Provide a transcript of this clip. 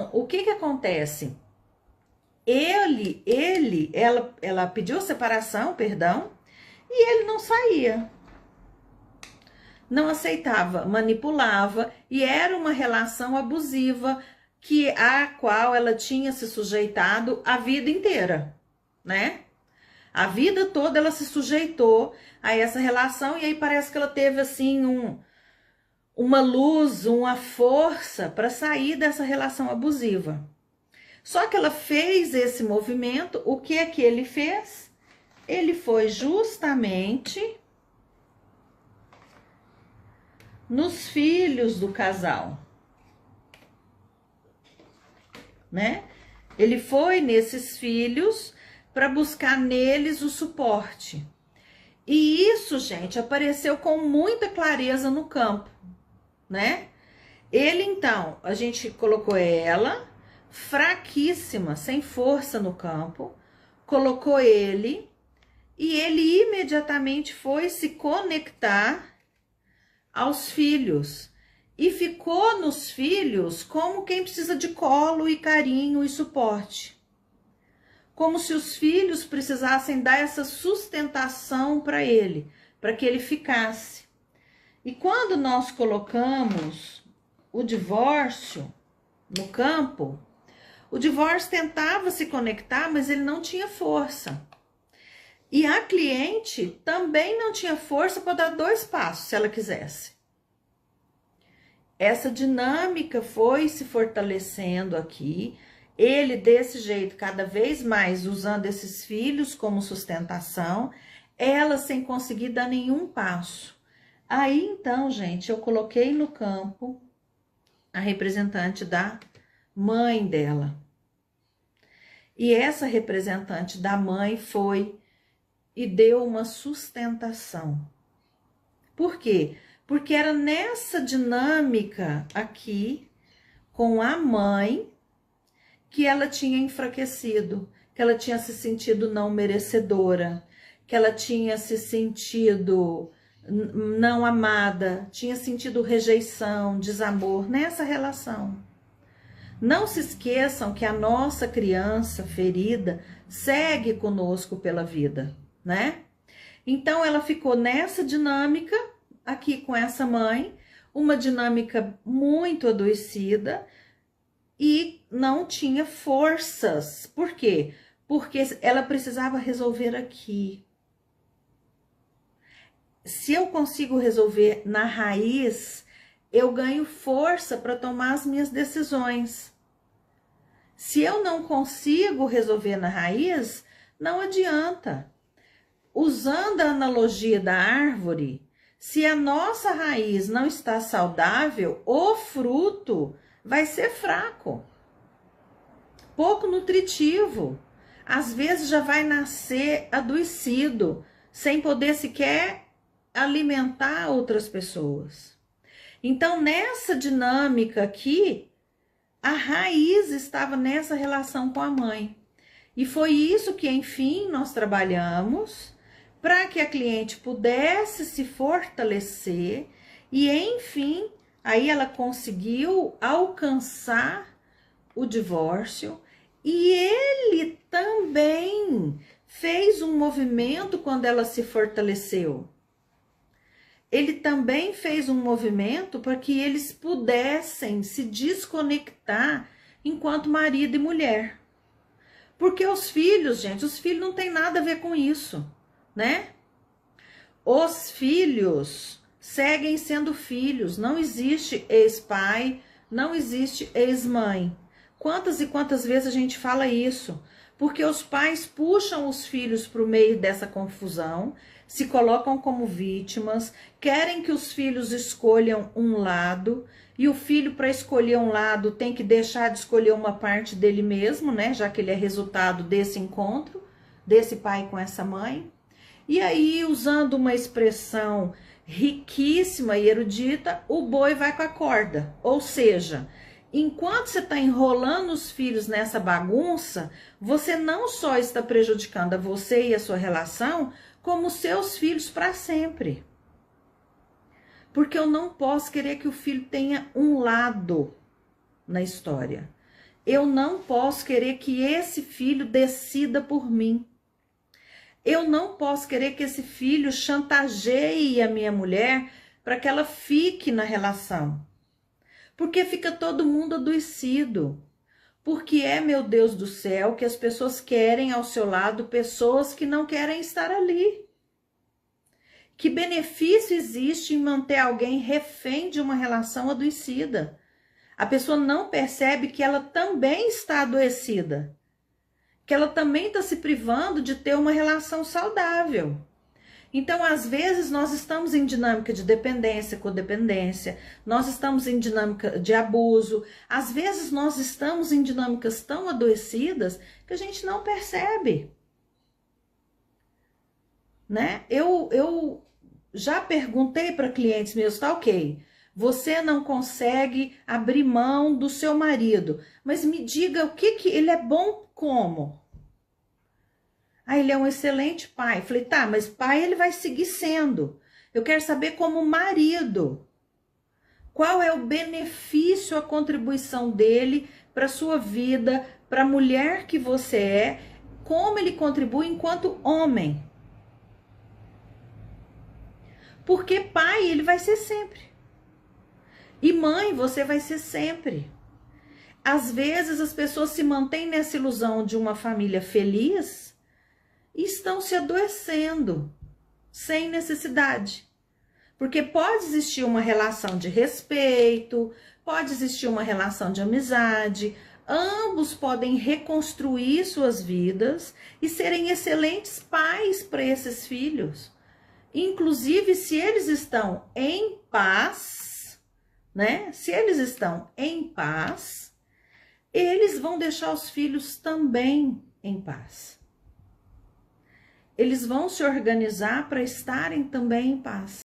Então, o que que acontece? Ela pediu separação, perdão, e ele não saía. Não aceitava, manipulava, e era uma relação abusiva a qual ela tinha se sujeitado a vida inteira, né? A vida toda ela se sujeitou a essa relação, e aí parece que ela teve assim uma luz, uma força para sair dessa relação abusiva. Só que ela fez esse movimento, o que é que ele fez? Ele foi justamente nos filhos do casal, né? Ele foi nesses filhos para buscar neles o suporte. E isso, gente, apareceu com muita clareza no campo, né? Ele, então, a gente colocou ela fraquíssima, sem força no campo, colocou ele e ele imediatamente foi se conectar aos filhos e ficou nos filhos como quem precisa de colo e carinho e suporte. Como se os filhos precisassem dar essa sustentação para ele, para que ele ficasse. E quando nós colocamos o divórcio no campo, o divórcio tentava se conectar, mas ele não tinha força. E a cliente também não tinha força para dar 2 passos, se ela quisesse. Essa dinâmica foi se fortalecendo aqui. Ele desse jeito, cada vez mais usando esses filhos como sustentação, ela sem conseguir dar nenhum passo. Aí então, gente, eu coloquei no campo a representante da mãe dela. E essa representante da mãe foi e deu uma sustentação. Por quê? Porque era nessa dinâmica aqui com a mãe que ela tinha enfraquecido, que ela tinha se sentido não merecedora, que ela tinha se sentido não amada, tinha sentido rejeição, desamor nessa relação. Não se esqueçam que a nossa criança ferida segue conosco pela vida, né? Então ela ficou nessa dinâmica aqui com essa mãe, uma dinâmica muito adoecida e não tinha forças. Por quê? Porque ela precisava resolver aqui. Se eu consigo resolver na raiz, eu ganho força para tomar as minhas decisões. Se eu não consigo resolver na raiz, não adianta. Usando a analogia da árvore, se a nossa raiz não está saudável, o fruto vai ser fraco, pouco nutritivo. Às vezes já vai nascer adoecido, sem poder sequer alimentar outras pessoas. Então, nessa dinâmica aqui, a raiz estava nessa relação com a mãe. E foi isso que, enfim, nós trabalhamos para que a cliente pudesse se fortalecer e, enfim, aí ela conseguiu alcançar o divórcio e ele também fez um movimento quando ela se fortaleceu. Ele também fez um movimento para que eles pudessem se desconectar enquanto marido e mulher. Porque os filhos, gente, os filhos não tem nada a ver com isso, né? Os filhos seguem sendo filhos, não existe ex-pai, não existe ex-mãe. Quantas e quantas vezes a gente fala isso? Porque os pais puxam os filhos para o meio dessa confusão, se colocam como vítimas, querem que os filhos escolham um lado, e o filho, para escolher um lado, tem que deixar de escolher uma parte dele mesmo, né? Já que ele é resultado desse encontro, desse pai com essa mãe. E aí, usando uma expressão riquíssima e erudita, o boi vai com a corda. Ou seja, enquanto você está enrolando os filhos nessa bagunça, você não só está prejudicando a você e a sua relação, como os seus filhos para sempre. Porque eu não posso querer que o filho tenha um lado na história. eu não posso querer que esse filho decida por mim. Eu não posso querer que esse filho chantageie a minha mulher para que ela fique na relação. Porque fica todo mundo adoecido. Porque meu Deus do céu, que as pessoas querem ao seu lado pessoas que não querem estar ali. Que benefício existe em manter alguém refém de uma relação adoecida? A pessoa não percebe que ela também está adoecida. Que ela também está se privando de ter uma relação saudável. Então, às vezes, nós estamos em dinâmica de dependência, codependência, nós estamos em dinâmica de abuso, às vezes nós estamos em dinâmicas tão adoecidas que a gente não percebe. Né? Eu já perguntei para clientes meus, tá ok, você não consegue abrir mão do seu marido, mas me diga o que ele é bom como? Ah, ele é um excelente pai. Falei, tá, mas pai ele vai seguir sendo. Eu quero saber como marido. Qual é o benefício, a contribuição dele para a sua vida, para a mulher que você é, como ele contribui enquanto homem. Porque pai ele vai ser sempre. E mãe você vai ser sempre. Às vezes as pessoas se mantêm nessa ilusão de uma família feliz e estão se adoecendo sem necessidade. Porque pode existir uma relação de respeito, pode existir uma relação de amizade, ambos podem reconstruir suas vidas e serem excelentes pais para esses filhos. Inclusive, se eles estão em paz, né? Se eles estão em paz, eles vão deixar os filhos também em paz. Eles vão se organizar para estarem também em paz.